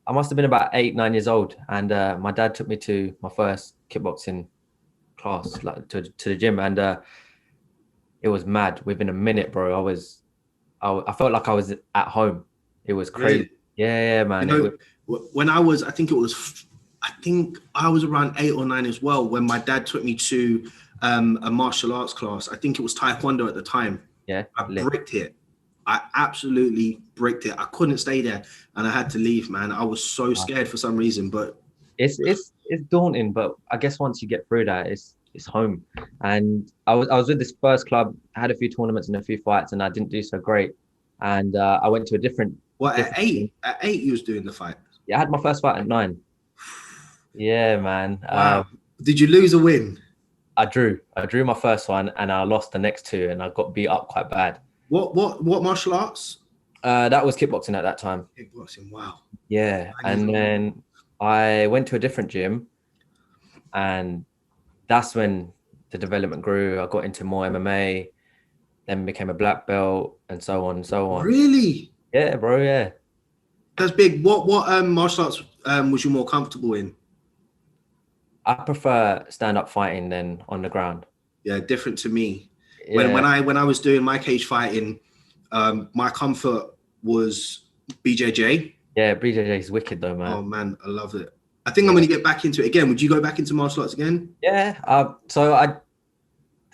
I must have been about 8, 9 years old, and my dad took me to my first kickboxing class, like to the gym, and it was mad. Within a minute, bro, I felt like I was at home. It was crazy. Really? Yeah, You man. It was. know, when I think I was around 8 or 9 as well when my dad took me to a martial arts class. I think it was Taekwondo at the time. Yeah, I lit. bricked it. I absolutely bricked it. I couldn't stay there and I had to leave, man. I was so scared for some reason, but It's daunting, but I guess once you get through that, it's home. And I was with this first club, I had a few tournaments and a few fights, and I didn't do so great. And I went to a what at different team. eight? At eight, you was doing the fight. Yeah, I had my first fight at 9. Yeah, man. Wow. Did you lose or win? I drew my first one, and I lost the next two, and I got beat up quite bad. What martial arts? That was kickboxing at that time. Kickboxing. Wow. Yeah, 9 years and old. then I went to a different gym, and that's when the development grew. I got into more MMA, then became a black belt, and so on and so on. Really? Yeah, bro. Yeah, That's big. What martial arts was you more comfortable in? I prefer stand-up fighting than on the ground. Yeah, different to me. When Yeah, when I was doing my cage fighting, my comfort was BJJ. yeah. BJJ is wicked though, Oh man. man, I love it. I think I'm Yeah, going to get back into it again. Would you go back into martial arts again? yeah. So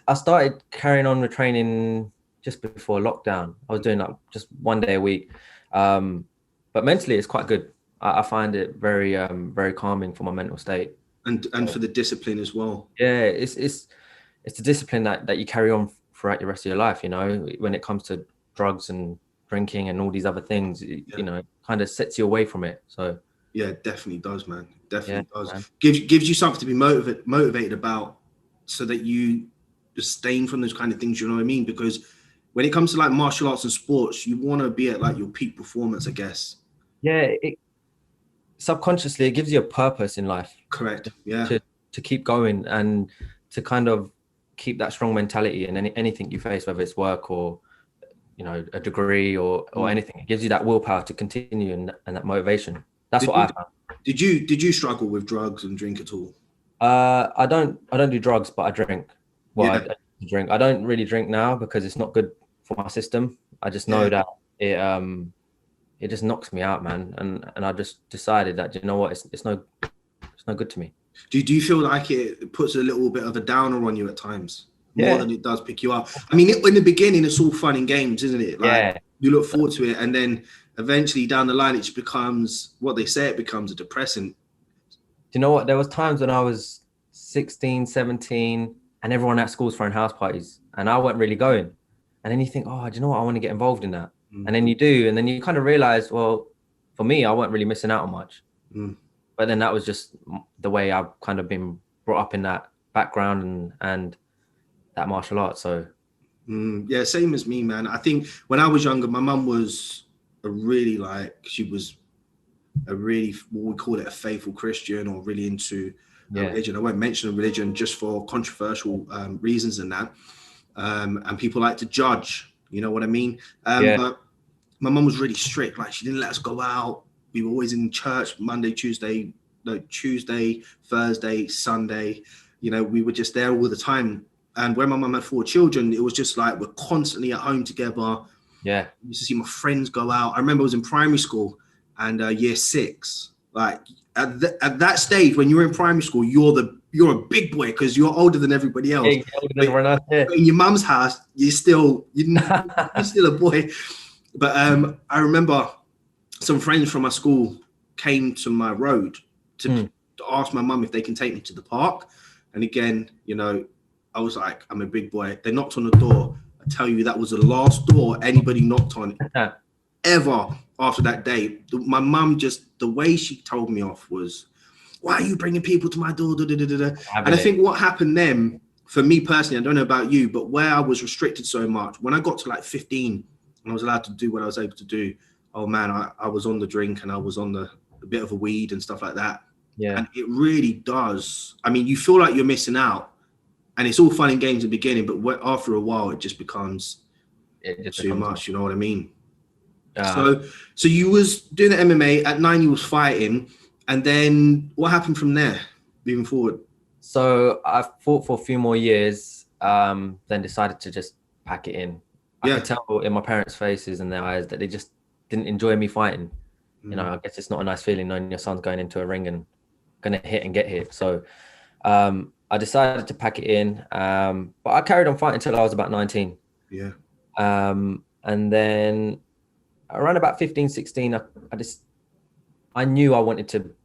I started carrying on with training just before lockdown. I was doing like just 1 day a week, but mentally it's quite good. I find it very calming for my mental state. And for the discipline as well. Yeah, it's the discipline that you carry on throughout the rest of your life. When it comes to drugs and drinking and all these other things, Yeah. it kind of sets you away from it. So Yeah, it definitely does, man. It yeah, definitely does. man. Gives you something to be motivated about, so that you abstain from those kind of things. You know what I mean? Because when it comes to like martial arts and sports, you want to be at like your peak performance, I guess. Yeah, subconsciously it gives you a purpose in life Correct. Yeah. to keep going and to kind of keep that strong mentality in anything you face, whether it's work or a degree or anything. It gives you that willpower to continue and that motivation. That's Did what you I found. did you struggle with drugs and drink at all? I don't do drugs, but I drink. Well, I Yeah. drink. I don't really drink now because it's not good for my system. I just know Yeah. that it just knocks me out, man. And I just decided that, you know what, it's no good to me. Do you feel like it puts a little bit of a downer on you at times, more Yeah, than it does pick you up? I mean, in the beginning, it's all fun and games, isn't it? Like yeah. you look forward to it, and then eventually down the line, it just becomes what they say. It becomes a depressant. Do you know what? There was times when I was 16, 17, and everyone at school's throwing house parties, and I wasn't really going. And then you think, oh, do you know what? I want to get involved in that. Mm. And then you do, and then you kind of realize, well, for me, I wasn't really missing out on much. Mm. But then that was just the way I've kind of been brought up in that background and that martial art. So Yeah, same as me, man. I think when I was younger, my mum was she was a really, what we call it, a faithful Christian, or really into yeah, religion. I won't mention a religion just for controversial reasons and that. And people like to judge, you know what I mean? yeah, But my mum was really strict. Like, she didn't let us go out. We were always in church Tuesday, Thursday, Sunday. We were just there all the time. And when my mum had 4 children, it was just like we're constantly at home together. yeah. I used to see my friends go out. I remember I was in primary school and year 6. Like at that stage, when you're in primary school, you're a big boy because you're older than everybody else. Hey, older than everyone else, yeah. But in your mum's house, you're still a boy. But I remember some friends from my school came to my road to ask my mum if they can take me to the park. And again, I was like, I'm a big boy. They knocked on the door. I tell you, that was the last door anybody knocked on ever after that day. My mum, just the way she told me off was, why are you bringing people to my door? Da, da, da, da, da. And I think what happened then, for me personally, I don't know about you, but where I was restricted so much, when I got to like 15 and I was allowed to do what I was able to do, oh man, I was on the drink and I was on a bit of a weed and stuff like that. Yeah. And it really does. I mean, you feel like you're missing out. And it's all fun and games in the beginning, but after a while, it just becomes too much. You know what I mean? Uh, So you was doing the MMA at 9. You was fighting, and then what happened from there, moving forward? so I fought for a few more years, then decided to just pack it in. I Yeah. could tell in my parents' faces and their eyes that they just didn't enjoy me fighting. You know, Mm. I guess it's not a nice feeling knowing your son's going into a ring and gonna hit and get hit. So I decided to pack it in. But I carried on fighting until I was about 19. Yeah. And then around about 15, 16, I knew I wanted to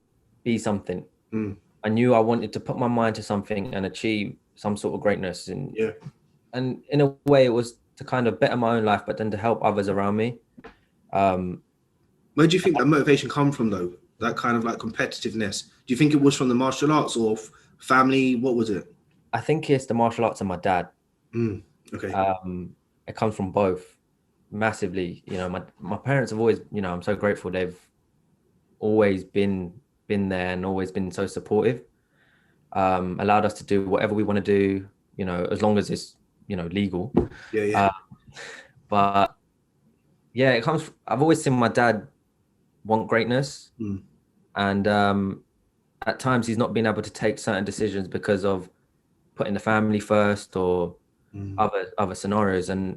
be something. Mm. I knew I wanted to put my mind to something and achieve some sort of greatness. Yeah. And in a way, it was to kind of better my own life, but then to help others around me. Um, Where do you think that motivation come from, though? That kind of like competitiveness. Do you think it was from the martial arts or family? What was it? I think it's the martial arts and my dad. Mm. Okay. It comes from both massively. You know, my parents have always, you know, I'm so grateful they've always been there and always been so supportive. Allowed us to do whatever we want to do, you know, as long as it's, you know, legal. Yeah. Yeah. Uh, but yeah, it comes. I've always seen my dad want greatness, Mm. and at times he's not been able to take certain decisions because of putting the family first or Mm. other scenarios. And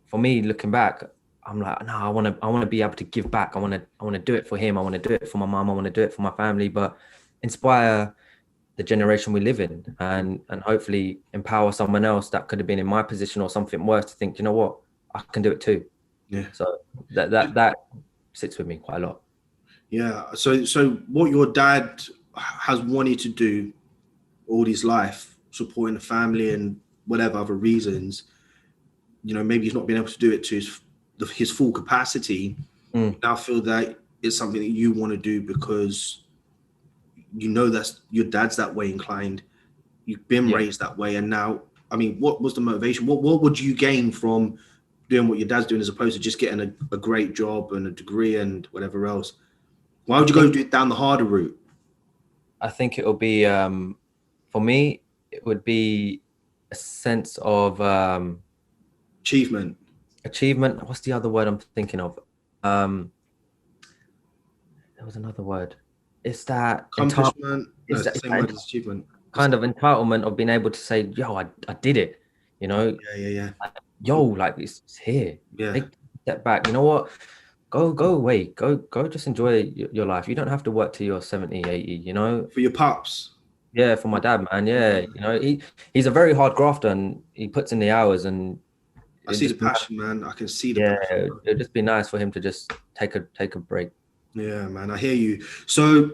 for me, looking back, I'm like, no, I want to be able to give back. I want to do it for him. I want to do it for my mom. I want to do it for my family, but inspire the generation we live in, and hopefully empower someone else that could have been in my position or something worse to think, you know what, I can do it too. Yeah. So that sits with me quite a lot. Yeah. So what your dad has wanted to do all his life, supporting the family and whatever other reasons, maybe he's not been able to do it to his full capacity. Mm, Now feel that it's something that you want to do because that's your dad's that way inclined. You've been yeah. raised that way, and now, I mean, what was the motivation? What would you gain from doing what your dad's doing as opposed to just getting a great job and a degree and whatever else? Why I would you go think do it down the harder route? I think it'll be for me, it would be a sense of Achievement, achievement. What's the other word I'm thinking of? Um, there was another word. It's that entitlement. accomplishment. No, It's it's that, the it's same that word as achievement. kind of entitlement of being able to say, yo, I did it, you know, Yeah, yeah, yeah, yo, like it's here. yeah. Take a step back. You know what? Go away. Go just enjoy your life. You don't have to work till you're 70, 80, you know? For your pups. Yeah, for my dad, man. Yeah. You know, he's a very hard grafter and he puts in the hours and I it'd see the just be nice. passion, man. I can see the Yeah, passion. it'd just be nice for him to just take a break. Yeah, man. I hear you. So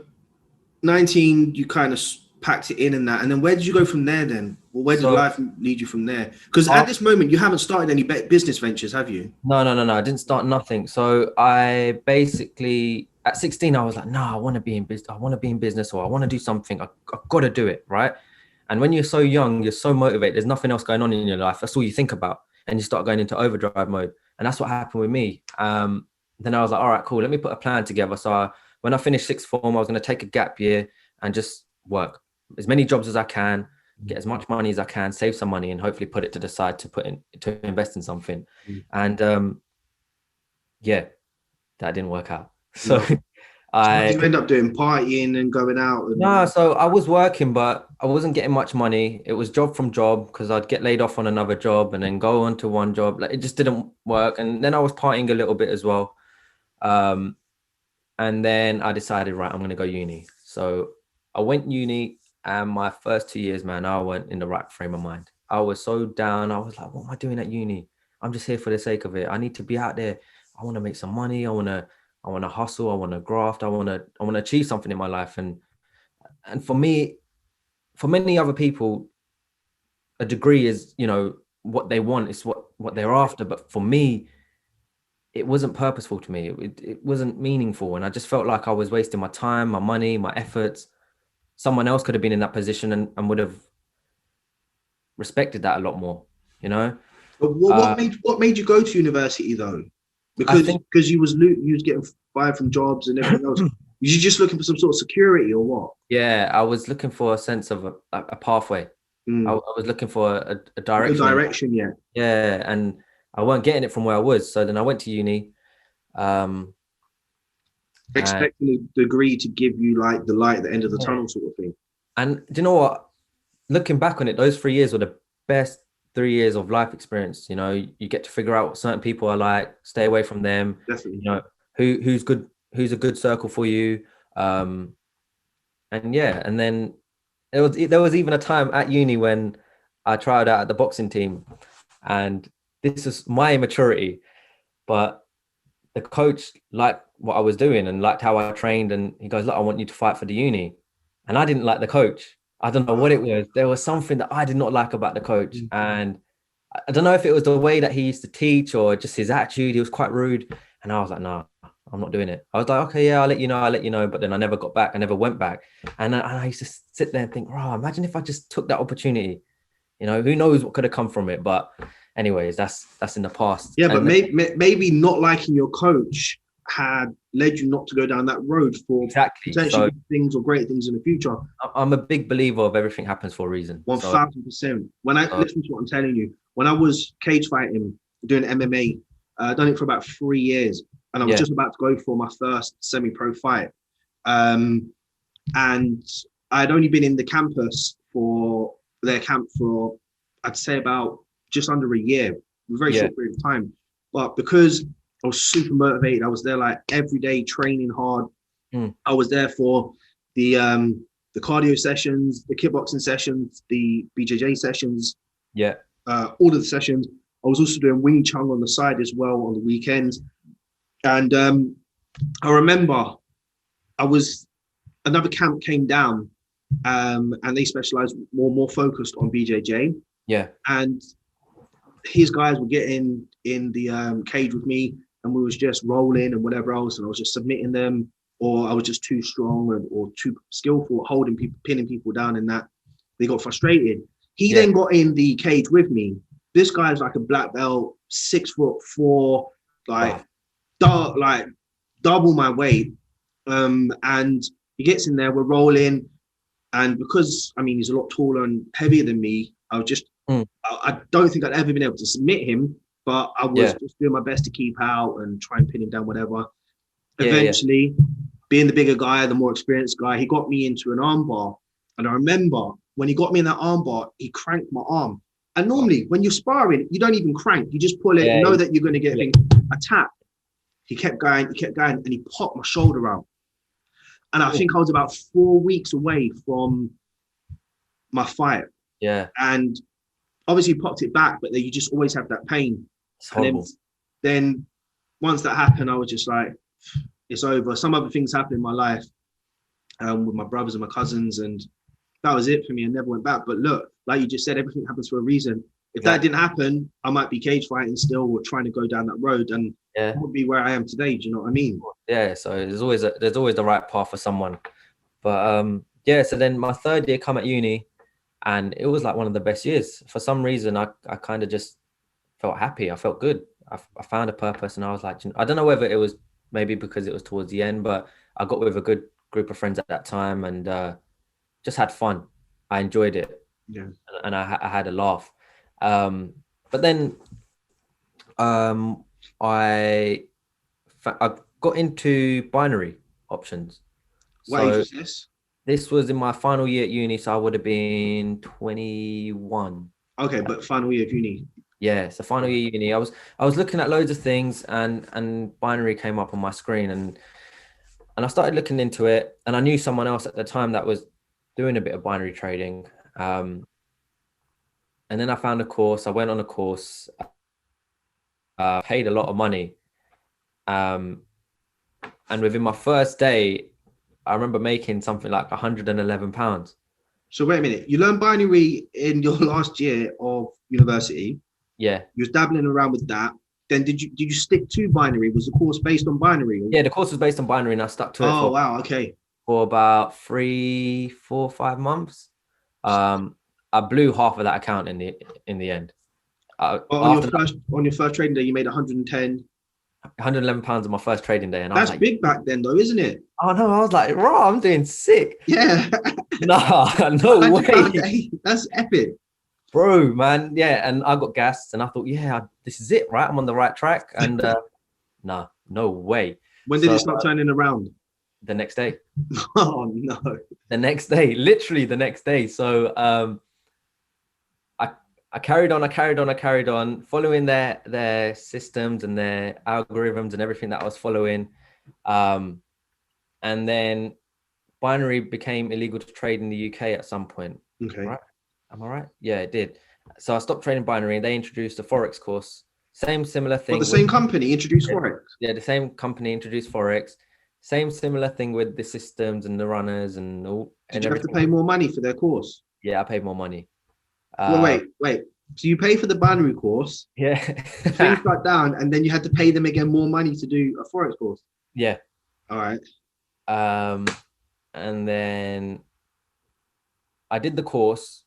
19, you kind of packed it in and that. And then where did you go from there then? Well, where did So life lead you from there? Because at after this moment, you haven't started any business ventures, have you? no. I didn't start nothing. So I basically at 16, I was like, no, I want to be in business. I want to be in business or I want to do something. I've got to do it, right? And when you're so young, you're so motivated. There's nothing else going on in your life. That's all you think about, and you start going into overdrive mode. And that's what happened with me. Then I was like, all right, cool. Let me put a plan together. So when I finished sixth form, I was going to take a gap year and just work as many jobs as I can, get as much money as I can, save some money, and hopefully put it to the side to invest in something. Mm. And yeah, that didn't work out. So No. So what did I you end up doing? Partying and going out and no, so I was working, but I wasn't getting much money. It was job from job because I'd get laid off on another job and then go on to one job. Like it just didn't work. And then I was partying a little bit as well. Um, and then I decided, right, I'm gonna go uni. So I went uni, and my first 2 years, man, I went in the right frame of mind. I was so down. I was like, what am I doing at uni? I'm just here for the sake of it. I need to be out there. I want to make some money. I want to hustle. I want to graft. I want to achieve something in my life. And for me, for many other people, a degree is, you know, what they want. It's what they're after. But for me, it wasn't purposeful to me. It wasn't meaningful, and I just felt like I was wasting my time, my money, my efforts. Someone else could have been in that position and would have respected that a lot more, you know. but Uh, what made you go to university though? I Because think, you was getting fired from jobs and everything else. Was you just looking for some sort of security or what? yeah, I was looking for a sense of a pathway. I Mm. was looking for a Good direction in life. direction, yeah. Yeah, and I weren't getting it from where I was. So then I went to uni. Um, and Expecting the degree to give you like the light at the end of the yeah. tunnel sort of thing. And do you know what? Looking back on it, those 3 years were the best 3 years of life experience. You know, you get to figure out what certain people are like, stay away from them. Definitely. You know, who's good, who's a good circle for you. Um, and yeah, and then there was even a time at uni when I tried out at the boxing team, and this is my immaturity, but the coach liked what I was doing and liked how I trained, and he goes, "Look, I want you to fight for the uni," and I didn't like the coach. I don't know what it was. There was something that I did not like about the coach, and I don't know if it was the way that he used to teach or just his attitude. He was quite rude, and I was like, "No, I'm not doing it." I was like, "Okay, yeah, I'll let you know. I'll let you know." But then I never got back. I never went back, and I used to sit there and think, "Oh, imagine if I just took that opportunity. You know, who knows what could have come from it?" But anyways, that's in the past. Yeah, but And maybe not liking your coach had led you not to go down that road for exactly. potentially So good things or great things in the future. I'm a big believer of everything happens for a reason. So 1000%. When I listen to what I'm telling you, when I was cage fighting, doing MMA, done it for about 3 years, and I was yeah, just about to go for my first semi-pro fight. And I'd only been in the campus for their camp for, I'd say, about just under a year, a very yeah, short period of time. But because I was super motivated, I was there like every day training hard. mm, I was there for the cardio sessions, the kickboxing sessions, the BJJ sessions, yeah, all of the sessions. I was also doing Wing Chun on the side as well on the weekends. And I remember I was another camp came down, and they specialized more focused on BJJ. yeah, And his guys were getting in the cage with me, and we was just rolling and whatever else, and I was just submitting them, or I was just too strong or too skillful at holding people, pinning people down, and that they got frustrated. He yeah. then got in the cage with me. This guy's like a black belt, 6'4", like Wow. dark, like double my weight. And he gets in there, we're rolling, and because I mean he's a lot taller and heavier than me, I was just Mm, I don't think I'd ever been able to submit him, but I was yeah, just doing my best to keep out and try and pin him down, whatever. yeah, yeah, Eventually, being the bigger guy, the more experienced guy, he got me into an armbar. And I remember when he got me in that armbar, he cranked my arm. And normally, when you're sparring, you don't even crank. You just pull it, yeah, know that you're going to get a tap. He kept going, and he popped my shoulder out. And I Ooh, think I was about 4 weeks away from my fight. yeah. And obviously popped it back, but then you just always have that pain. It's And then, horrible. then once that happened, I was just like, it's over. Some other things happened in my life with my brothers and my cousins, and that was it for me. I never went back. But look, like you just said, everything happens for a reason. If that Exactly. didn't happen, I might be cage fighting still or trying to go down that road, and Yeah, I would be where I am today. Do you know what I mean? yeah. So there's always the right path for someone. But yeah. So then my third year come at uni, and it was like one of the best years. For some reason, I kind of just felt happy. I felt good. I found a purpose, and I was like, I don't know whether it was maybe because it was towards the end, but I got with a good group of friends at that time, and just had fun. I enjoyed it, Yeah. and I had a laugh. Um, but then um, I I got into binary options. What age So was this? this was in my final year at uni, so I would have been 21. Okay, but final year of uni. Yeah, so final year uni. I was looking at loads of things, and binary came up on my screen, and I started looking into it, and I knew someone else at the time that was doing a bit of binary trading. And then I found a course. I went on a course, paid a lot of money. Um, and within my first day, I remember making something like £111. So wait a minute. You learned binary in your last year of university. Yeah. You was dabbling around with that. Then did you stick to binary? Was the course based on binary? Yeah, the course was based on binary, and I stuck to it Oh wow, okay. for about 3, 4, 5 months. I blew half of that account in the end. But After on your first trading day, you made 110. £111 on my first trading day, and I was That's like, big back then, though, isn't it? "Oh no!" I was like, "Raw, I'm doing sick." Yeah, Nah, no £100 a way, day. That's epic. bro, man. Yeah, and I got gassed, and I thought, yeah, this is it, right? I'm on the right track. And nah, no way. When did So it start turning around? the next day, Oh no. literally the next day. So I I carried on, following their systems and their algorithms and everything that I was following. Um, and then binary became illegal to trade in the UK at some point, Okay. right? Am I right? Yeah, it did. So I stopped trading binary, and they introduced a Forex course. Same similar But the thing with, same company introduced Forex. yeah, the same company introduced Forex. Same similar thing with the systems and the runners and all Did and you have to everything. pay more money for their course? Yeah, I paid more money. Wait, Uh, wait, wait. So you pay for the binary course, the thing yeah, shut down, and then you had to pay them again more money to do a Forex course. yeah. All right. Um, and then I did the course,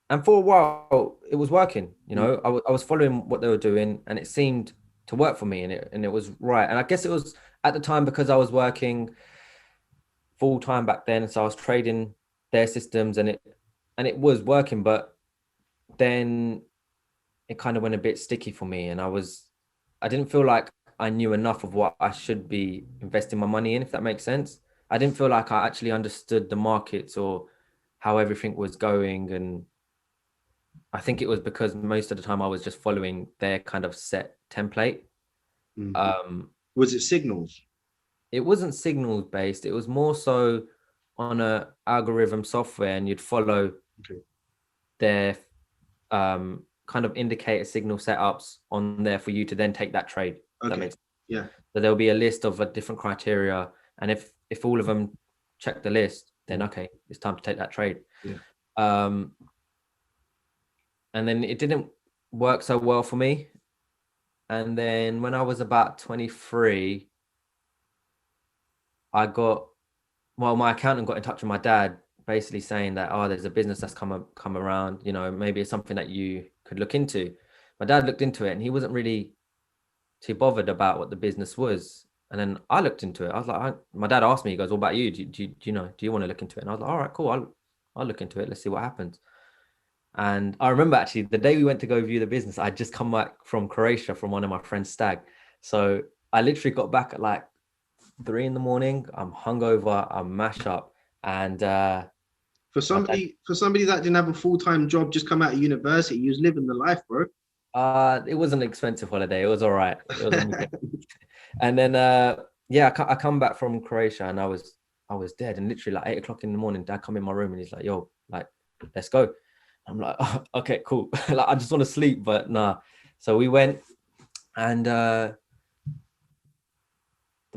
and for a while it was working. You Mm. know, I was following what they were doing, and it seemed to work for me, and it was right. And I guess it was at the time because I was working full time back then, so I was trading their systems, and it was working. But then it kind of went a bit sticky for me, and I didn't feel like I knew enough of what I should be investing my money in, if that makes sense. I didn't feel like I actually understood the markets or how everything was going, and I think it was because most of the time I was just following their kind of set template. Mm. Um, Was it signals? it wasn't signals based. It was more so on a algorithm software, and you'd follow Okay. their kind of indicator signal setups on there for you to then take that trade. That Okay. makes Yeah. So there'll be a list of different criteria, and if all of them check the list, then Mm. okay, it's time to take that trade. Yeah. Um, and then it didn't work so well for me. And then when I was about 23, I got my accountant got in touch with my dad, basically saying that, oh, there's a business that's come around, maybe it's something that you could look into. My dad looked into it, and he wasn't really too bothered about what the business was. And then I looked into it. I was like, my dad asked me, he goes, "What about you? Do you want to look into it?" And I was like, "All right, cool. I'll look into it. Let's see what happens." And I remember actually the day we went to go view the business, I'd just come back from Croatia from one of my friend's stag. So I literally got back at like 3 in the morning. I'm hungover, I'm mashed up, and For my dad. somebody that didn't have a full-time job, just come out of university, you was living the life, bro. It was an expensive holiday. It was all right. It was on weekend. And then yeah, I come back from Croatia, and I was dead. And literally like 8 o'clock in the morning, dad come in my room, and he's like, "Yo, like, let's go." I'm like, oh, "Okay, cool." Like, I just want to sleep, but nah. So we went, and the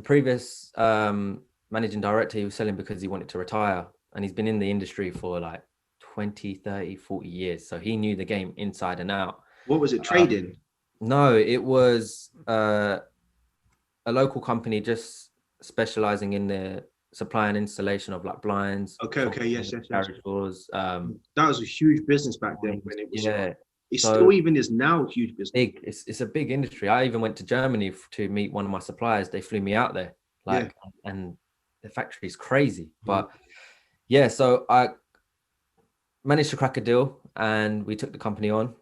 previous managing director, he was selling because he wanted to retire, and he's been in the industry for like 20, 30, 40 years. So he knew the game inside and out. What was it? Um, Trading? no, it was a local company just specializing in the supply and installation of like blinds, Okay, okay, yes, yes, yes. garage doors, That was a huge business back then awnings. when it was Yeah. it So still even is now a huge business. big, it's a big industry. I even went to Germany to meet one of my suppliers. They flew me out there, Yeah. like, and the factory is crazy. Mm. But yeah, so I managed to crack a deal, and we took the company on.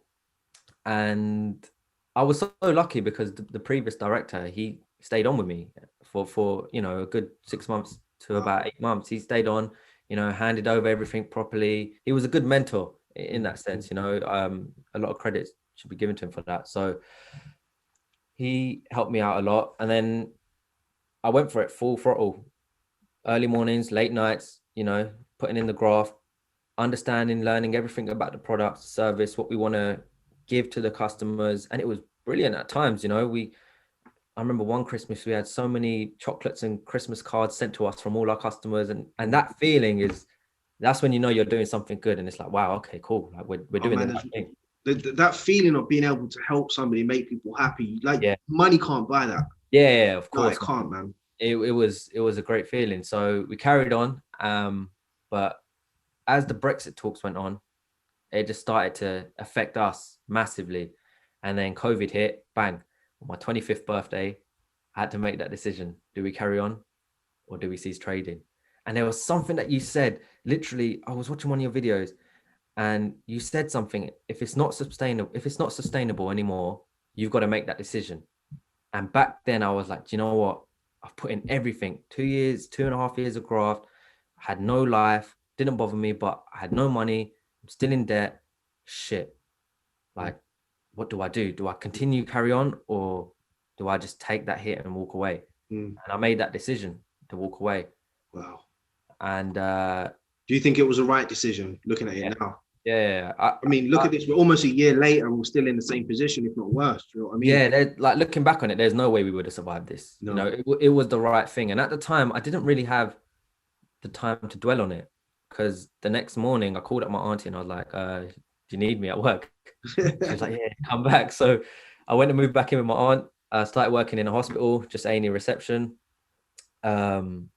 And I was so lucky because the previous director, he stayed on with me for a good 6 months to Wow. about 8 months. He stayed on, handed over everything properly. He was a good mentor in that sense. A lot of credit should be given to him for that. So he helped me out a lot, and then I went for it full throttle, early mornings, late nights. Putting in the graph, understanding, learning everything about the product, service, what we want to give to the customers. And it was brilliant at times. I remember one Christmas we had so many chocolates and Christmas cards sent to us from all our customers. And that feeling that's when you're doing something good. And it's like, wow, okay, cool. Like we're Oh doing the man, right thing. that feeling of being able to help somebody, make people happy, like Yeah. money can't buy that. Yeah, of No, it course. can't, man. It was a great feeling. So we carried on. But as the Brexit talks went on, it just started to affect us massively. And then COVID hit, bang, on my 25th birthday, I had to make that decision. Do we carry on or do we cease trading? And there was something that you said, literally, I was watching one of your videos, and you said something, if it's not sustainable anymore, you've got to make that decision. And back then I was like, do you know what? I've put in everything, 2 years, 2.5 years of graft, had no life, didn't bother me, but I had no money. I'm still in debt. Shit. Like, what do I do? Do I continue, carry on, or do I just take that hit and walk away? Mm. And I made that decision to walk away. Wow. And Do you think it was the right decision looking at yeah, it now? yeah. I mean, look at this. We're almost a year later and we're still in the same position, if not worse. Do you know what I mean? Yeah, like looking back on it, there's no way we would have survived this. You know, No. it was the right thing. And at the time, I didn't really have the time to dwell on it, because the next morning I called up my auntie and I was like, do you need me at work? She was like, yeah, come back. So I went and moved back in with my aunt. I started working in a hospital, just A&E reception. And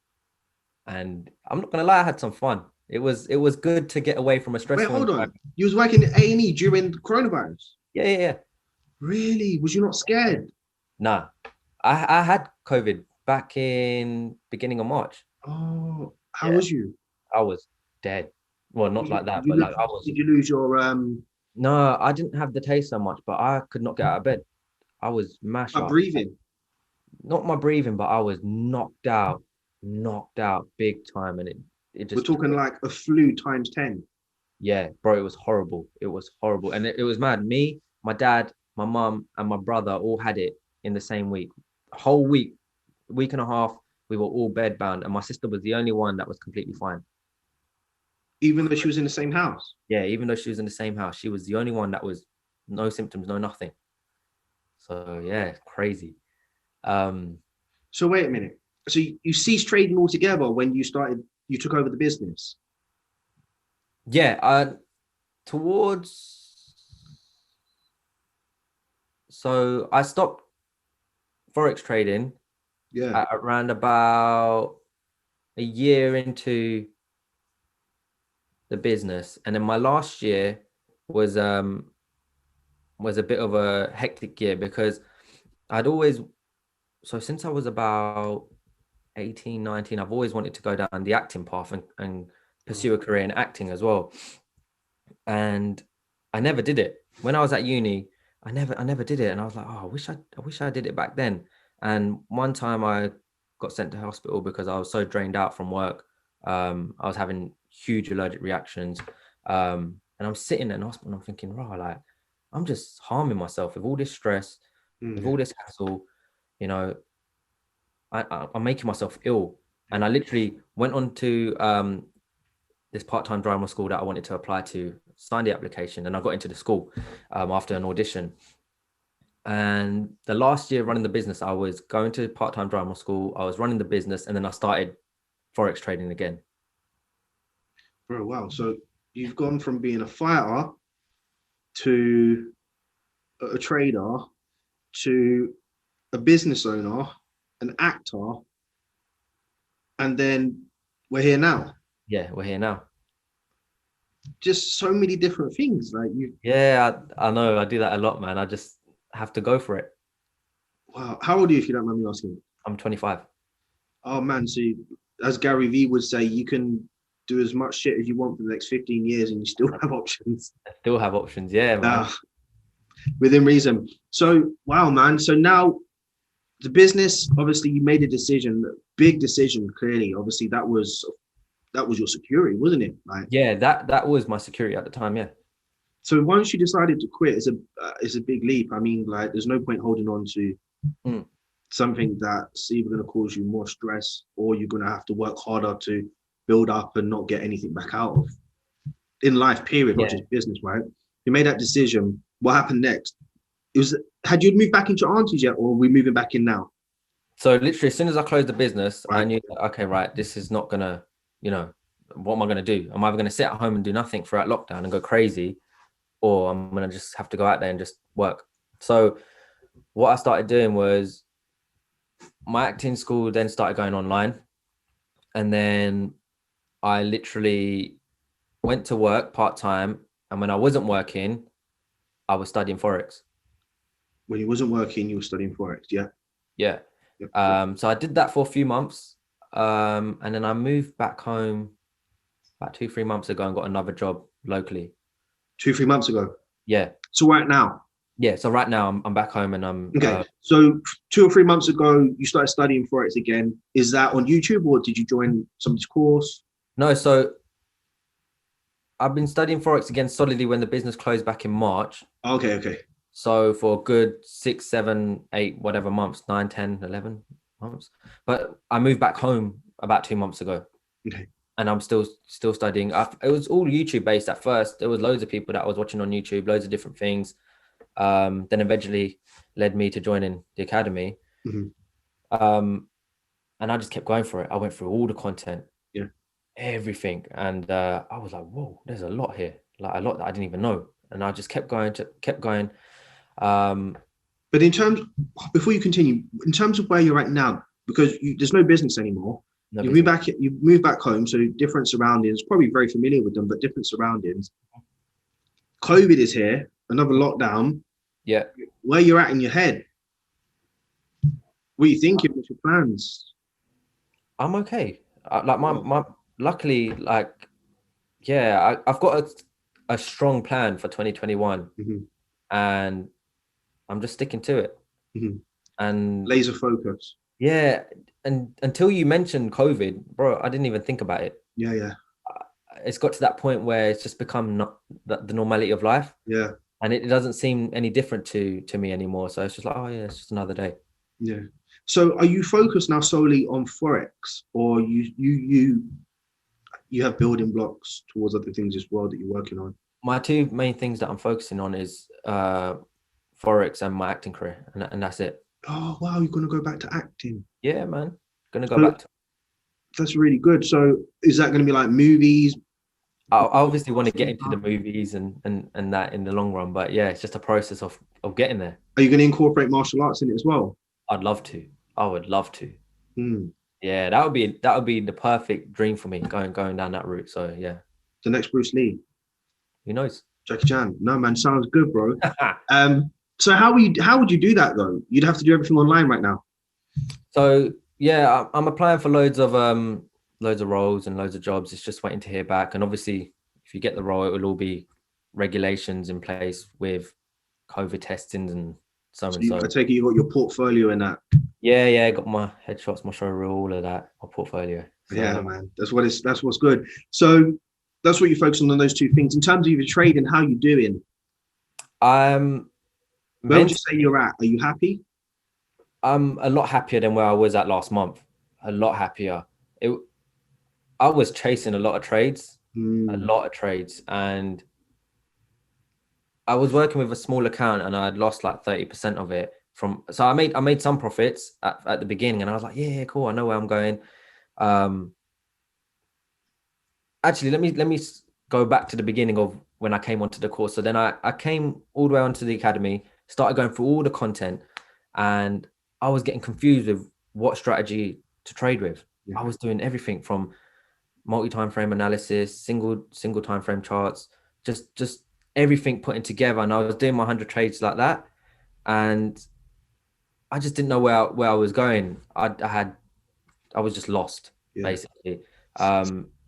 I'm not gonna lie, I had some fun. It was good to get away from a Wait, stressful hold on. environment. You was working at A&E during coronavirus? Yeah. Really? Was you not scared? Nah, I had COVID back in beginning of March. Oh, how Yeah, was you? I was dead. Well, not Did you, like that, did you, but lo- like I was. did you lose your No, I didn't have the taste so much, but I could not get out of bed. I was mash up. breathing? Not my breathing, but I was knocked out big time, and it We're just talking like a flu times 10. yeah, bro, it was horrible. It was horrible, and it was mad. Me, my dad, my mum, and my brother all had it in the same week. Whole week and a half, we were all bedbound, and my sister was the only one that was completely fine. Even though she was in the same house. Yeah, even though she was in the same house, she was the only one that was no symptoms, no nothing. So yeah, crazy. Um, So wait a minute. So you ceased trading altogether when you took over the business. yeah, towards so I stopped Forex trading Yeah. at around about a year into the business, and then my last year was a bit of a hectic year because I'd always so since I was about 18, 19, I've always wanted to go down the acting path and pursue a career in acting as well. And I never did it. When I was at uni, I never did it. And I was like, oh, I wish I did it back then. And one time I got sent to hospital because I was so drained out from work. I was having huge allergic reactions. And I'm sitting in the hospital and I'm thinking, right, like I'm just harming myself with all this stress, with all Mm. this hassle, you know, I'm making myself ill. And I literally went on to this part-time drama school that I wanted to apply to, signed the application, and I got into the school after an audition. And the last year running the business, I was going to part-time drama school, I was running the business, and then I started Forex trading again. Bro, wow. So you've gone from being a fighter to a trader to a business owner, an actor, and then we're here now. Yeah, we're here now. Just so many different things. Like you, Yeah, I know. I do that a lot, man. I just have to go for it. wow. How old are you if you don't mind me asking? I'm 25. Oh man, so as Gary Vee would say, you can do as much shit as you want for the next 15 years and you still have options. I still have options. Yeah, man. Within reason. So wow, man. So now the business, obviously you made a decision, big decision, clearly. Obviously, that was your security, wasn't it? Like, Yeah, that was my security at the time. Yeah. so once you decided to quit, it's a big leap. I mean, like, there's no point holding on to Mm. something that's either going to cause you more stress or you're going to have to work harder to build up and not get anything back out of in life, period, not Yeah. just business, right? You made that decision. What happened next? It was, had you moved back into aunties yet, or are we moving back in now? So literally, as soon as I closed the business, I Right. knew, okay, right, this is not gonna, what am I gonna do? Am I gonna sit at home and do nothing throughout lockdown and go crazy, or I'm gonna just have to go out there and just work? So what I started doing was my acting school then started going online, and then I literally went to work part time, and when I wasn't working, I was studying Forex. When you wasn't working, you were studying Forex, yeah? Yeah. Yep. So I did that for a few months. And then I moved back home about 2, 3 months ago and got another job locally. 2, 3 months ago. Yeah. So right now. Yeah. So right now I'm back home and I'm Okay, so 2 or 3 months ago, you started studying Forex again. Is that on YouTube or did you join somebody's course? no. So I've been studying Forex again solidly when the business closed back in March. Okay, okay, So for a good 6, 7, 8, whatever months, 9, 10, 11 months. But I moved back home about 2 months ago, okay. and I'm still studying. It was all YouTube based at first. There was loads of people that I was watching on YouTube, loads of different things. Then eventually led me to joining the academy. Hmm. Um, and I just kept going for it. I went through all the content, Yeah. everything, and I was like, "Whoa, there's a lot here, like a lot that I didn't even know." And I just kept going. Um, But in terms, before you continue, in terms of where you're at now, because there's no business anymore, no you move business. back, you move back home, so different surroundings. Probably very familiar with them, but different surroundings. COVID is here, another lockdown. Yeah, Where you're at in your head, what are you thinking? What's your plans? I'm okay. Like Well, my luckily, like yeah, I've got a strong plan for 2021, mhm, and I'm just sticking to it. mhm. And Laser focus. yeah, and until you mentioned COVID, bro, I didn't even think about it. Yeah, yeah, It's got to that point where it's just become not the normality of life, yeah, and it doesn't seem any different to me anymore. So it's just like, oh yeah, it's just another day. yeah. So, are you focused now solely on forex, or you have building blocks towards other things as well that you're working on? My two main things that I'm focusing on is Forex and my acting career, and that's it. Oh wow, you're gonna go back to acting. Yeah, man. Gonna go So back to that's really good. So, is that going to be like movies? I obviously want to get Broadcasting into the stuff? movies and that in the long run, but yeah, it's just a process of getting there. Are you going to incorporate martial arts in it as well? I'd love to. I would love to. Hmm. Yeah, that would be the perfect dream for me going down that route. So yeah, The next Bruce Lee, who knows? Jackie Chan. No man, sounds good, bro. Um. So how would you do that though? You'd have to do everything online right now. So yeah, I'm applying for loads of roles and loads of jobs. It's just waiting to hear back. And obviously, if you get the role, it will all be regulations in place with COVID testings and so So and so. I take it you got your portfolio in that. Yeah, got my headshots, my show reel, all of that, my portfolio. Yeah, So man. That's what's good. So that's what you're focusing on those two things. In terms of your trading, how you doing? I'm Where would you say mentally, you're at? Are you happy? I'm a lot happier than where I was at last month. A lot happier. It, I was chasing a Hmm. lot of trades, and I was working with a small account, and I had lost like 30% of it from. So I made some profits at the beginning, and I was like, yeah, cool, I know where I'm going. Um, Actually, let me go back to the beginning of when I came onto the course. So then I came all the way onto the academy, started going through all the content, and I was getting confused with what strategy to trade with. Yeah. I was doing everything from multi-time frame analysis, single time frame charts, just everything putting together. And I was doing my 100 trades like that, and I just didn't know where I was going. I was just lost Yeah. basically.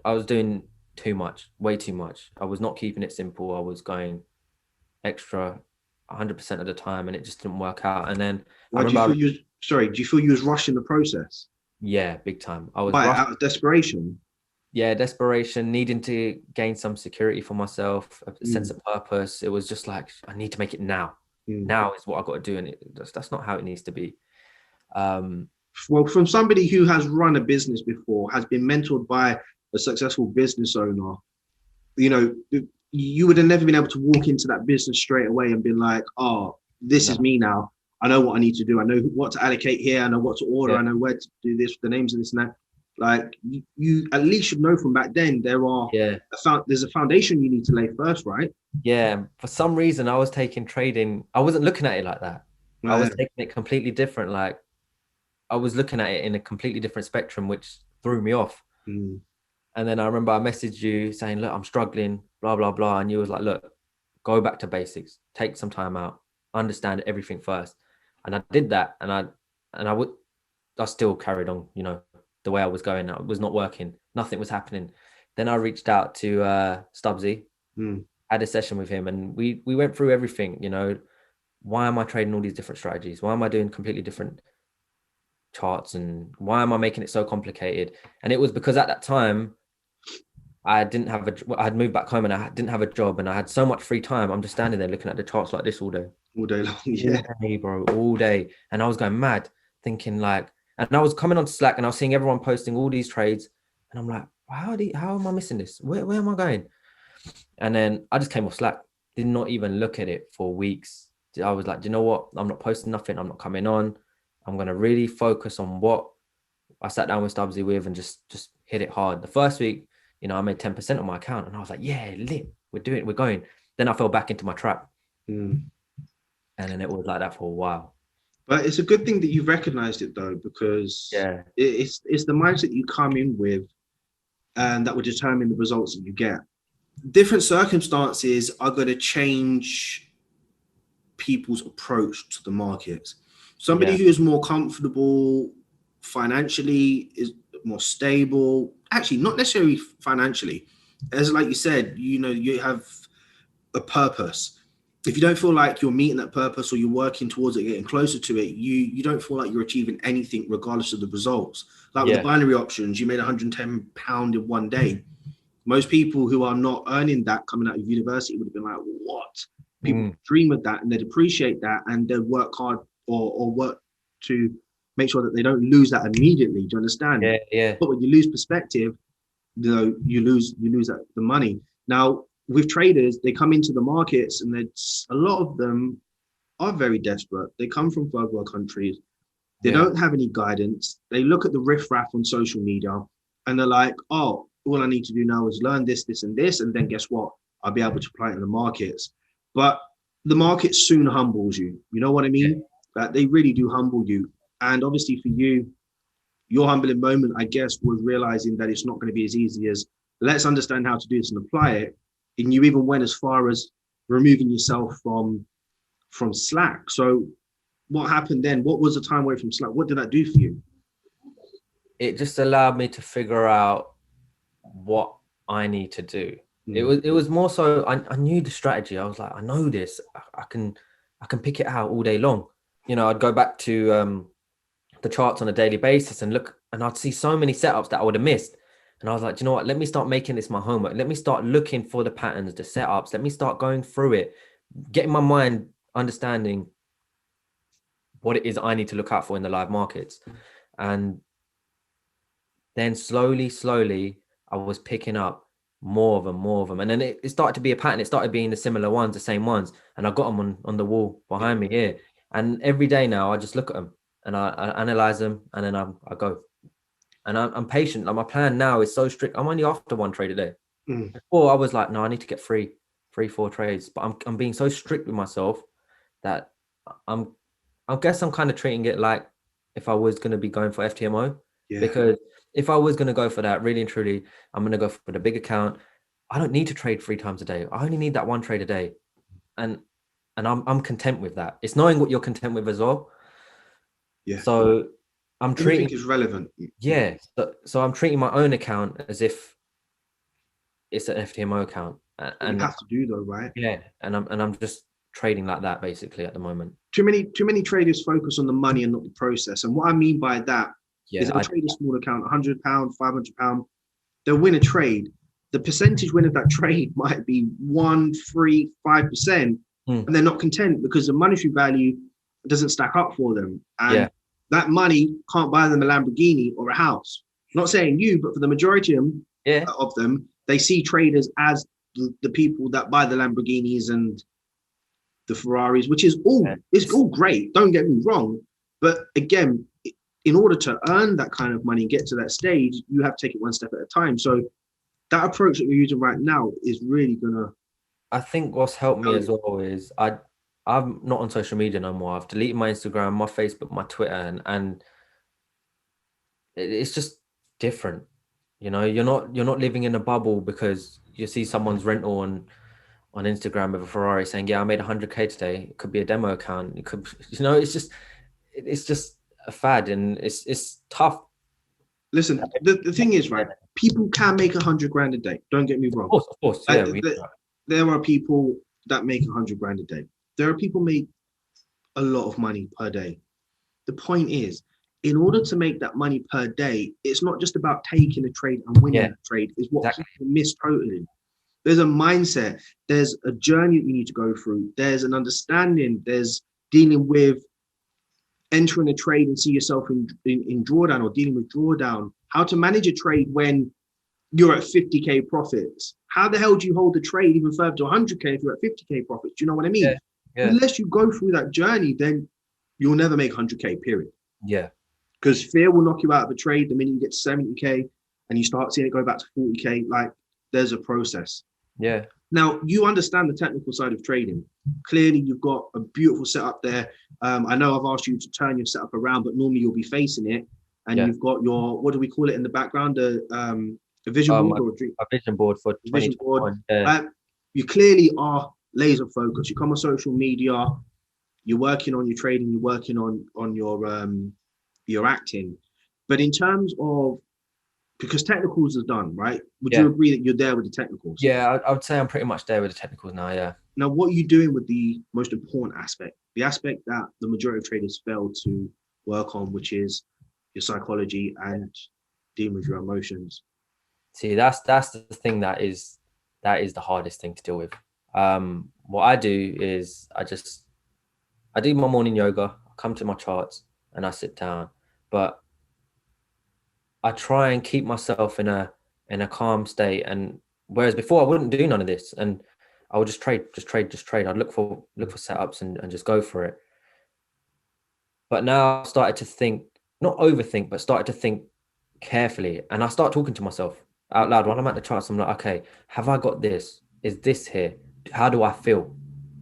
I was doing too much, way too much. I was not keeping it simple. I was going extra 100% of the time, and it just didn't work out. And then I Why do you remember, feel you? Sorry, do you feel you was rushing the process? yeah, big time. I was Why? rushed. Out of desperation? Yeah, desperation, needing to gain some security for myself, a sense Mm, of purpose. It was just like I need to make it now. mm. Now is what I got to do, and that's not how it needs to be. Um, Well, from somebody who has run a business before, has been mentored by a successful business owner, you know, you would have never been able to walk into that business straight away and been like, oh, this is no, me now. I know what I need to do. I know what to allocate here. I know what to order. yeah, I know where to do this, the names of this and that. Like you at least should know from back then yeah. there's a foundation you need to lay first, right? Yeah, for some reason, I was taking trading. I wasn't looking at it like that. I was Right. taking it completely different. Like I was looking at it in a completely different spectrum, which threw me off. Mm, And then I remember I messaged you saying, "Look, I'm struggling, blah blah blah," and you was like, "Look, go back to basics. Take some time out. Understand everything first." And I did that, and I still carried on. The way I was going, it was not working. Nothing was happening. Then I reached out to Stubbsy, mm, had a session with him, and we went through everything. why am I trading all these different strategies? Why am I doing completely different charts? And why am I making it so complicated? And it was because at that time, I didn't have I had moved back home and I didn't have a job and I had so much free time. I'm just standing there looking at the charts like this all day. All day long. Yeah. All day, bro, all day. And I was going mad, thinking like, and I was coming on Slack and I was seeing everyone posting all these trades. And I'm like, how am I missing this? Where am I going? And then I just came off Slack, did not even look at it for weeks. I was like, do you know what? I'm not posting nothing. I'm not coming on. I'm going to really focus on what I sat down with Stubbsy with and just hit it hard. The first week, I made 10% on my account and I was like, yeah, lit. We're going. Then I fell back into my trap. Mm. And then it was like that for a while. But it's a good thing that you've recognized it though, because Yeah, it's the mindset you come in with, and that will determine the results that you get. Different circumstances are going to change people's approach to the markets. Somebody who is more comfortable financially, is more stable, actually not necessarily financially, as like you said, you have a purpose. If you don't feel like you're meeting that purpose or you're working towards it, getting closer to it, you don't feel like you're achieving anything regardless of the results. Like with the binary options, you made £110 in one day. Most people who are not earning that coming out of university would have been like, what? People dream of that and they'd appreciate that and they'd work hard or work to make sure that they don't lose that immediately. Do you understand? Yeah. But when you lose perspective, you lose the money. Now, with traders, they come into the markets and a lot of them are very desperate. They come from third world countries. They don't have any guidance. They look at the riffraff on social media and they're like, oh, all I need to do now is learn this, this, and this. And then guess what? I'll be able to apply it in the markets. But the market soon humbles you. You know what I mean? That they really do humble you. And obviously for you, your humbling moment, I guess, was realizing that it's not going to be as easy as let's understand how to do this and apply it. And you even went as far as removing yourself from Slack. So what happened then? What was the time away from Slack? What did that do for you? It just allowed me to figure out what I need to do. It was more so I knew the strategy. I was like, I know this. I can pick it out all day long. I'd go back to the charts on a daily basis and look, and I'd see so many setups that I would have missed. And I was like, you know what? Let me start making this my homework. Let me start looking for the patterns, the setups. Let me start going through it, getting my mind understanding what it is I need to look out for in the live markets. And then slowly, I was picking up more of them. And then it started to be a pattern. It started being the similar ones, the same ones. And I got them on the wall behind me here. And every day now I just look at them and I analyze them and then I go. And I'm patient. Like my plan now is so strict. I'm only after one trade a day. Before I was like, no, I need to get 4 trades. But I'm being so strict with myself that I guess I'm kind of treating it like if I was going to be going for FTMO. Because if I was going to go for that, really and truly, I'm going to go for the big account. I don't need to trade 3 times a day. I only need that 1 trade a day. And I'm content with that. It's knowing what you're content with as well. So I'm treating is relevant. So I'm treating my own account as if it's an FTMO account. And you have to do though, right? And I'm just trading like that basically at the moment. Too many traders focus on the money and not the process. And what I mean by that is if I trade a small account, £100, £500, they'll win a trade. The percentage win of that trade might be 1%, 3%, 5%, and they're not content because the monetary value doesn't stack up for them. And that money can't buy them a Lamborghini or a house. I'm not saying you, but for the majority of them, they see traders as the people that buy the Lamborghinis and the Ferraris, which is it's all great. Don't get me wrong. But again, in order to earn that kind of money and get to that stage, you have to take it one step at a time. So that approach that you're using right now is really gonna. I think what's helped me as well is I'm not on social media no more. I've deleted my Instagram, my Facebook, my Twitter, and it's just different. You're not living in a bubble because you see someone's rental on Instagram with a Ferrari saying, yeah, I made 100K today. It could be a demo account. It could, it's just a fad and it's tough. Listen, the thing is, right, people can make 100 grand a day. Don't get me wrong. Of course. There are people that make 100 grand a day. There are people make a lot of money per day. The point is, in order to make that money per day, it's not just about taking a trade and winning Yeah, that trade, is what exactly. people miss totally. There's a mindset, there's a journey that you need to go through, there's an understanding, there's dealing with entering a trade and see yourself in drawdown, or dealing with drawdown, how to manage a trade when you're at 50K profits. How the hell do you hold the trade even further to 100K if you're at 50K profits? Do you know what I Yeah, mean? yeah, Unless you go through that journey, then you'll never make 100K, period. yeah, Because fear will knock you out of a trade the minute you get to 70K and you start seeing it go back to 40K. Like, there's a process. yeah, Now, you understand the technical side of trading. Clearly, you've got a beautiful setup there. I know I've asked you to turn your setup around, but normally you'll be facing it. And yeah. you've got your, what do we call it in the background? A vision board or a dream, My vision board for vision board. 2021. Yeah, You clearly are laser focused. You come on social media, you're working on your trading, you're working on your acting. But in terms of, because technicals is done, right? Would you yeah, agree that you're there with the technicals? yeah. I would say I'm pretty much there with the technicals now. Yeah. Now, what are you doing with the most important aspect, the aspect that the majority of traders fail to work on, which is your psychology and dealing with your emotions? See, that's the thing that is the hardest thing to deal with. What I do is I do my morning yoga. I come to my charts and I sit down, but I try and keep myself in a calm state. And whereas before I wouldn't do none of this, and I would just trade, just trade, just trade. I'd look for setups and just go for it. But now I started to think, not overthink, but started to think carefully. And I start talking to myself out loud when I'm at the charts. I'm like, okay, have I got this? Is this here? How do I feel?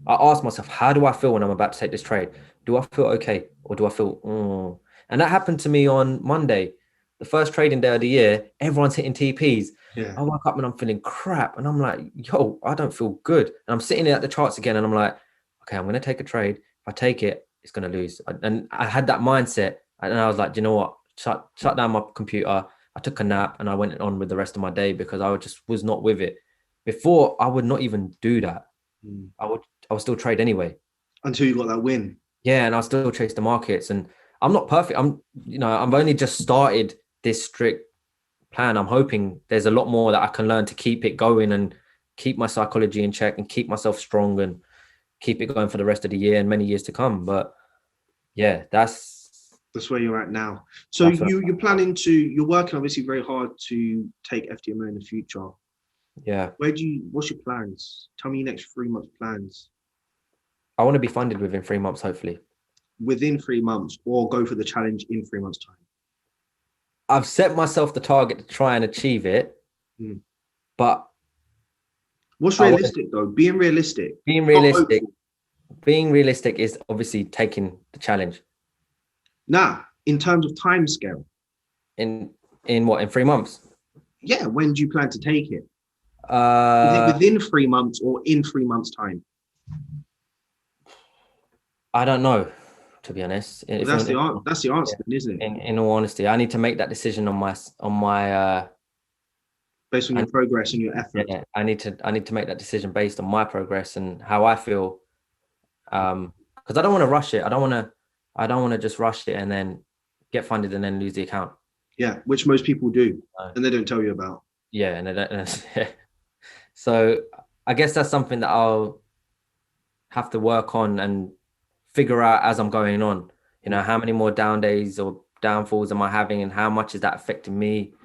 I ask myself, how do I feel when I'm about to take this trade? Do I feel okay? Or do I feel, And that happened to me on Monday, the first trading day of the year. Everyone's hitting TPs. Yeah. I woke up and I'm feeling crap. And I'm like, yo, I don't feel good. And I'm sitting there at the charts again. And I'm like, okay, I'm going to take a trade. If I take it, it's going to lose. And I had that mindset. And I was like, do you know what? Shut down my computer. I took a nap and I went on with the rest of my day because I just was not with it. Before, I would not even do that. Mm. I would still trade anyway. Until you got that win. Yeah, and I still chase the markets. And I'm not perfect. I've only just started this strict plan. I'm hoping there's a lot more that I can learn to keep it going and keep my psychology in check and keep myself strong and keep it going for the rest of the year and many years to come. But yeah, That's where you're at now. So that's what, you're planning to, you're working obviously very hard to take FTMO in the future. yeah. What's your plans? Tell me your next 3 month plans. I want to be funded within 3 months, hopefully. Within 3 months, or go for the challenge in 3 months' time? I've set myself the target to try and achieve it, but What's realistic though? Being realistic. being Not realistic, hopeful. being realistic is obviously taking the challenge. Nah, in terms of time scale. In what, in 3 months? Yeah, when do you plan to take it? Is it within 3 months or in 3 months' time? I don't know, to be honest. Well, that's the answer, then, isn't it? In all honesty, I need to make that decision on my Based on your progress and your effort. yeah, I need to make that decision based on my progress and how I feel. Because I don't want to rush it. I don't want to just rush it and then get funded and then lose the account. Yeah, which most people do, and they don't tell you about. Yeah, and they don't. So I guess that's something that I'll have to work on and figure out as I'm going on. How many more down days or downfalls am I having, and how much is that affecting me?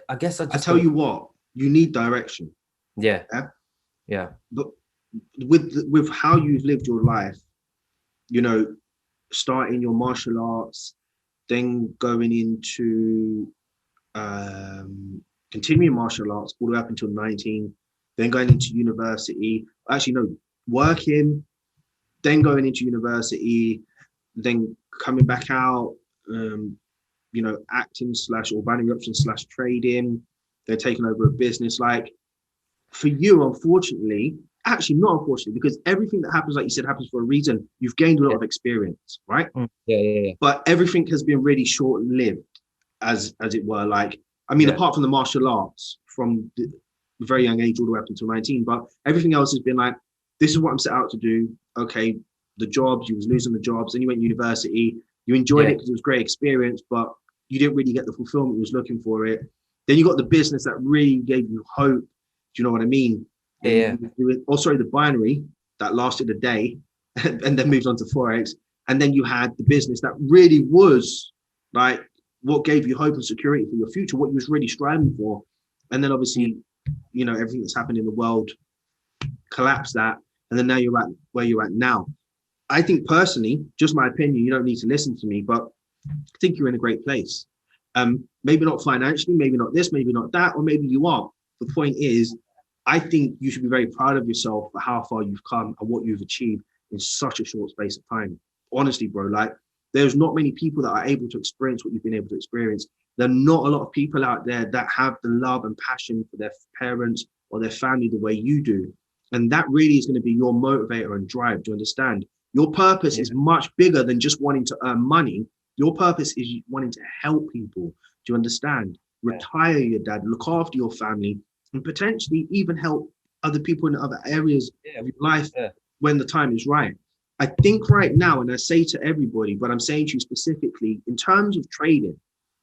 I guess I tell you what, you need direction. Yeah. Yeah. Yeah. But with how you've lived your life, starting your martial arts, then going into continuing martial arts all the way up until 19, then going into university. Actually, no, working, then going into university, then coming back out, acting / or banning option / trading. They're taking over a business. Like, for you, unfortunately, actually not unfortunately, because everything that happens, like you said, happens for a reason. You've gained a lot of experience, right? Yeah. But everything has been really short-lived, as it were. Like, I mean, apart from the martial arts, from the very young age all the way up until 19, but everything else has been like, this is what I'm set out to do. Okay, the jobs, you was losing the jobs, then you went to university, you enjoyed it because it was a great experience, but you didn't really get the fulfillment you was looking for it. Then you got the business that really gave you hope. Do you know what I mean? Yeah. The binary that lasted a day and then moved on to Forex. And then you had the business that really was like what gave you hope and security for your future, what you was really striving for. And then obviously, you know, everything that's happened in the world collapsed that. And then now you're at where you're at now. I think personally, just my opinion, you don't need to listen to me, but I think you're in a great place. Maybe not financially, maybe not this, maybe not that, or maybe you are. The point is, I think you should be very proud of yourself for how far you've come and what you've achieved in such a short space of time. Honestly, bro, like there's not many people that are able to experience what you've been able to experience. There are not a lot of people out there that have the love and passion for their parents or their family the way you do. And that really is going to be your motivator and drive. Do you understand? Your purpose is much bigger than just wanting to earn money. Your purpose is wanting to help people. Do you understand? Retire your dad, look after your family, and potentially even help other people in other areas of your life when the time is right. I think right now, and I say to everybody, but I'm saying to you specifically, in terms of trading,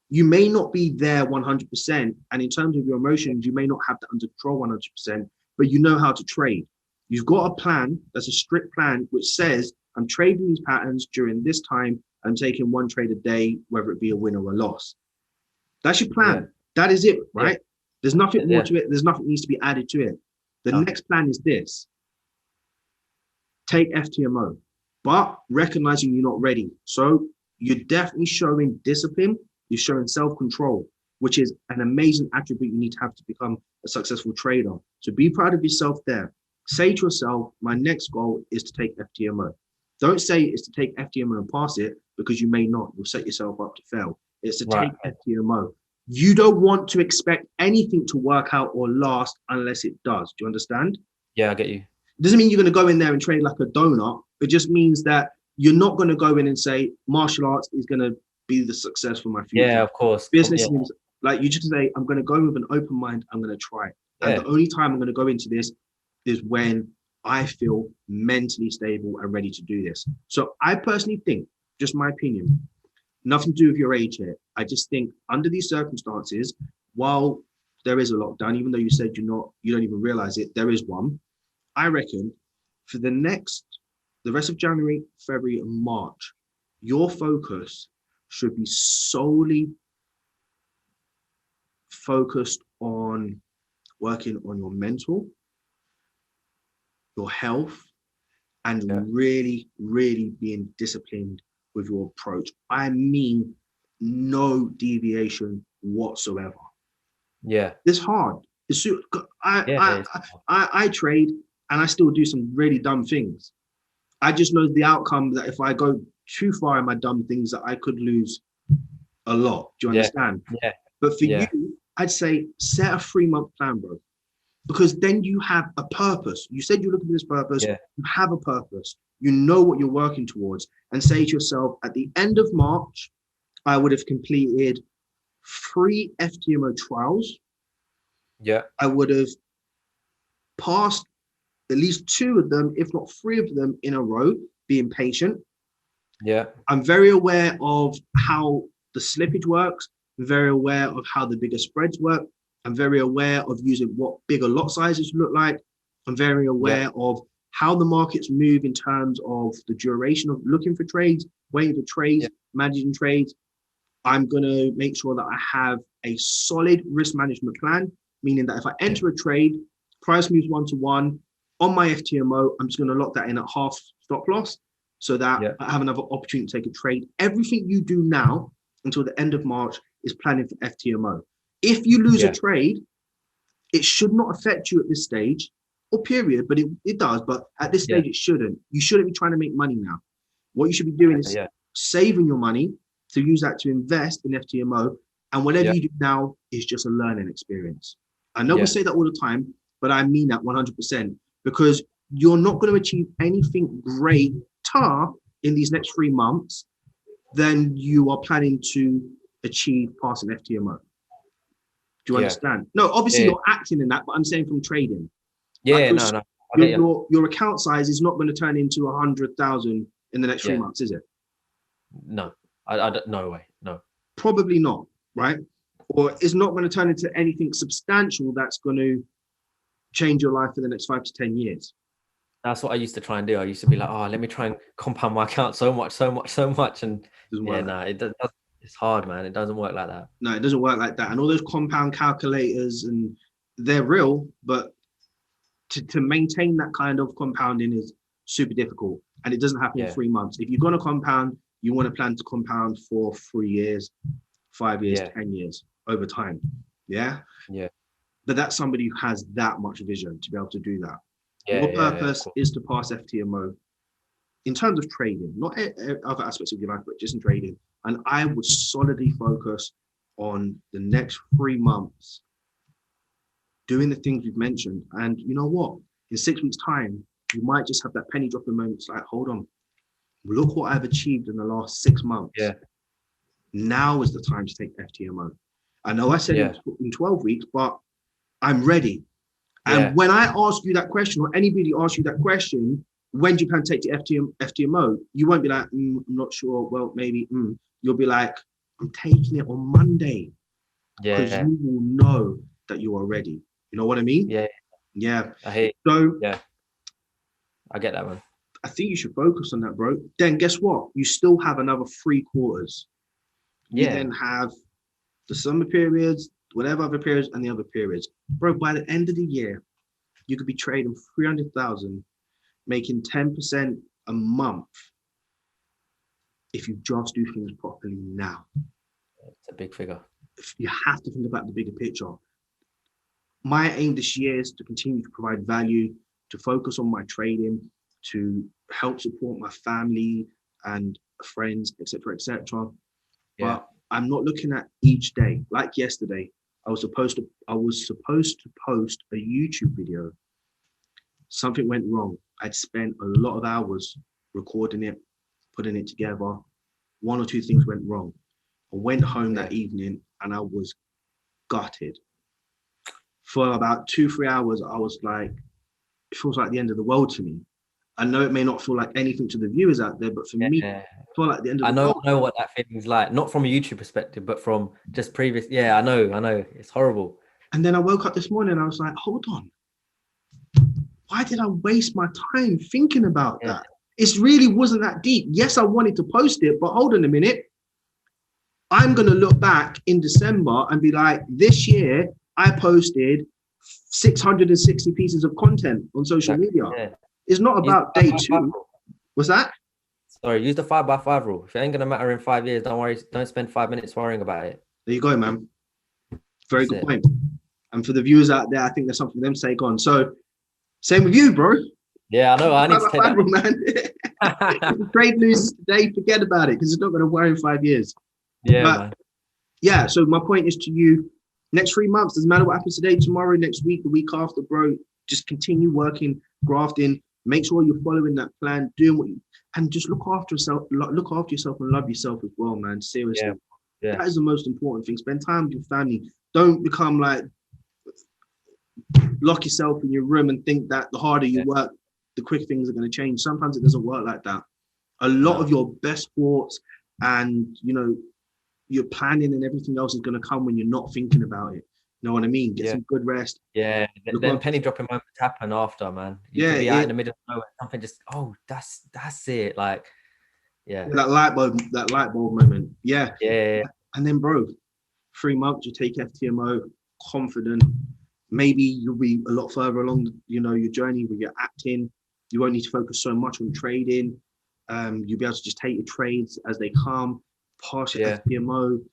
you may not be there 100%. And in terms of your emotions, you may not have that under control 100%, but you know how to trade. You've got a plan, that's a strict plan, which says, I'm trading these patterns during this time. I'm taking one trade a day, whether it be a win or a loss. That's your plan. That is it, right? There's nothing more to it. There's nothing needs to be added to it. The next plan is this. Take FTMO, but recognizing you're not ready. So you're definitely showing discipline. You're showing self-control, which is an amazing attribute you need to have to become a successful trader. So be proud of yourself there. Say to yourself, my next goal is to take FTMO. Don't say it's to take FTMO and pass it, because you may not. You'll set yourself up to fail. It's to take FTMO. You don't want to expect anything to work out or last unless it does. Do you understand? Yeah, I get you. It doesn't mean you're going to go in there and trade like a donut. It just means that you're not going to go in and say martial arts is going to be the success for my future. Yeah, of course. Business is like, you just say, I'm going to go with an open mind. I'm going to try. And the only time I'm going to go into this is when I feel mentally stable and ready to do this. So I personally think, just my opinion, nothing to do with your age here. I just think under these circumstances, while there is a lockdown, even though you said you don't even realize it, there is one. I reckon for the rest of January, February, and March, your focus should be solely focused on working on your mental, your health, and really, really being disciplined with your approach. I mean, no deviation whatsoever. Yeah. It's hard. I trade and I still do some really dumb things. I just know the outcome that if I go too far in my dumb things, that I could lose a lot. Do you understand? Yeah. But for you, I'd say set a 3-month plan, bro. Because then you have a purpose. You said you're looking for this purpose. You have a purpose. You know what you're working towards. And say to yourself, at the end of March, I would have completed 3 FTMO trials. Yeah. I would have passed at least 2 of them, if not 3 of them in a row, being patient. Yeah. I'm very aware of how the slippage works. I'm very aware of how the bigger spreads work. I'm very aware of using what bigger lot sizes look like. I'm very aware of how the markets move in terms of the duration of looking for trades, waiting for trades, managing trades. I'm going to make sure that I have a solid risk management plan, meaning that if I enter a trade, price moves 1-to-1 on my FTMO, I'm just going to lock that in at half stop loss so that I have another opportunity to take a trade. Everything you do now until the end of March is planning for FTMO. If you lose a trade, it should not affect you at this stage or period, but it does. But at this stage, it shouldn't. You shouldn't be trying to make money now. What you should be doing is saving your money to use that to invest in FTMO. And whatever you do now is just a learning experience. I know we say that all the time, but I mean that 100%, because you're not going to achieve anything greater in these next 3 months than you are planning to achieve passing FTMO. Do you understand? No, obviously you're acting in that, but I'm saying from trading. Yeah, like no. I get you. Your account size is not going to turn into 100,000 in the next 3 months, is it? No, I don't, no way. No. Probably not, right? Or it's not going to turn into anything substantial that's going to change your life for the next 5 to 10 years. That's what I used to try and do. I used to be like, oh, let me try and compound my account so much, so much, so much. And yeah, no, it does. It's hard, man. It doesn't work like that. No, it doesn't work like that. And all those compound calculators, and they're real, but to maintain that kind of compounding is super difficult. And it doesn't happen in 3 months. If you're going to compound, you want to plan to compound for 3 years, 5 years, 10 years over time. Yeah. Yeah. But that's somebody who has that much vision to be able to do that. Yeah, Your purpose is to pass FTMO in terms of trading, not other aspects of your life, but just in trading. And I would solidly focus on the next 3 months doing the things we've mentioned. And you know what? In 6 weeks' time, you might just have that penny dropping moment. It's like, hold on, look what I've achieved in the last 6 months. Yeah. Now is the time to take FTMO. I know I said in 12 weeks, but I'm ready. And when I ask you that question, or anybody asks you that question, when do you plan to take the FTMO? You won't be like, I'm not sure. Well, maybe. You'll be like, I'm taking it on Monday. Because you will know that you are ready. You know what I mean? Yeah. I hate. So I get that, man. I think you should focus on that, bro. Then guess what? You still have another 3 quarters. You then have the summer periods, whatever other periods, and the other periods. Bro, by the end of the year, you could be trading 300,000, making 10% a month if you just do things properly now. It's a big figure. You have to think about the bigger picture. My aim this year is to continue to provide value, to focus on my trading, to help support my family and friends, etc., etc. But I'm not looking at each day. Like yesterday, I was supposed to post a YouTube video. Something went wrong. I'd spent a lot of hours recording it, putting it together. 1 or 2 things went wrong. I went home that evening and I was gutted. For about 2-3 hours, I was like, it feels like the end of the world to me. I know it may not feel like anything to the viewers out there, but for me, it felt like the end of the world. I know what that feeling's like, not from a YouTube perspective, but from just previous. Yeah, I know. It's horrible. And then I woke up this morning and I was like, hold on. Why did I waste my time thinking about that? It really wasn't that deep. Yes, I wanted to post it, but hold on a minute. I'm going to look back in December and be like, this year, I posted 660 pieces of content on social media. Yeah. It's not about day 2. What's that? Sorry, use the 5x5 rule. If it ain't going to matter in 5 years, don't worry. Don't spend 5 minutes worrying about it. There you go, man. Very good point. And for the viewers out there, I think there's something for them to take on. So same with you, bro. Yeah, I know. I need to take that. Man. Trade loses today, forget about it, because it's not going to worry in 5 years. Yeah, but, man. Yeah, so my point is to you, next 3 months, doesn't matter what happens today, tomorrow, next week, the week after, bro, just continue working, grafting, make sure you're following that plan, doing what you, and just look after yourself and love yourself as well, man. Seriously. Yeah. That is the most important thing. Spend time with your family. Don't become like, lock yourself in your room and think that the harder you work, the quicker things are going to change. Sometimes it doesn't work like that. A lot of your best thoughts and, you know, your planning and everything else is going to come when you're not thinking about it. You know what I mean? Get some good rest. Yeah. Then penny dropping moments happen after, man. You could be out in the middle of nowhere, something just, that's it. Like, that light bulb moment. Yeah. And then, bro, 3 months, you take FTMO, confident. Maybe you'll be a lot further along, you know, your journey with your acting. You won't need to focus so much on trading. You'll be able to just take your trades as they come, pass your FTMO.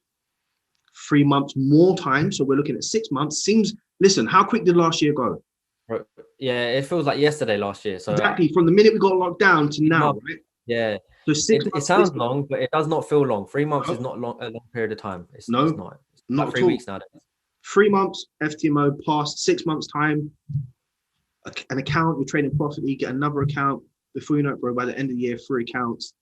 3 months more time, so we're looking at 6 months. Listen, how quick did last year go? Yeah, it feels like yesterday last year. So exactly, from the minute we got locked down to now, right? Yeah. So 6 months. It sounds long, but it does not feel long. 3 months is not a long period of time. It's not. It's not like 3 weeks nowadays. 3 months FTMO past 6 months time. An account, you're trading profitably, get another account. Before you know it, bro, by the end of the year, 3 accounts.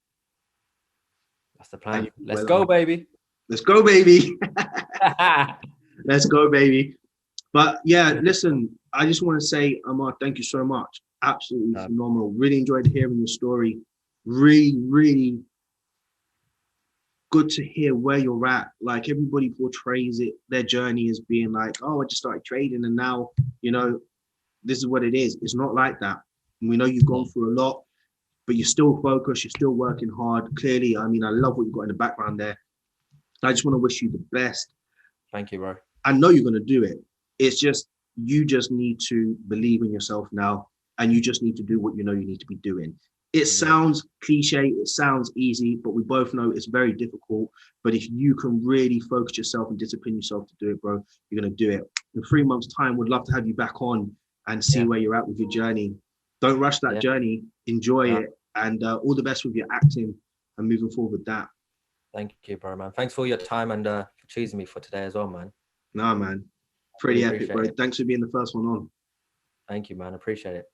That's the plan. Let's go, baby. Let's go, baby. Let's go, baby. But yeah, listen, I just want to say, Amar, thank you so much. Absolutely phenomenal. Really enjoyed hearing your story. Really, really good to hear where you're at. Like everybody portrays it, their journey as being like, oh, I just started trading and now, this is what it is. It's not like that. And we know you've gone through a lot, but you're still focused. You're still working hard. Clearly, I mean, I love what you've got in the background there. I just want to wish you the best. Thank you, bro. I know you're going to do it. It's just, you just need to believe in yourself now, and you just need to do what you know you need to be doing. It sounds cliche, it sounds easy, but we both know it's very difficult. But if you can really focus yourself and discipline yourself to do it, bro, you're going to do it. In 3 months' time, we'd love to have you back on and see where you're at with your journey. Don't rush that journey. Enjoy it. And all the best with your acting and moving forward with that. Thank you, bro, man. Thanks for your time and for choosing me for today as well, man. Nah, man. Pretty epic, bro. Thanks for being the first one on. Thank you, man. Appreciate it.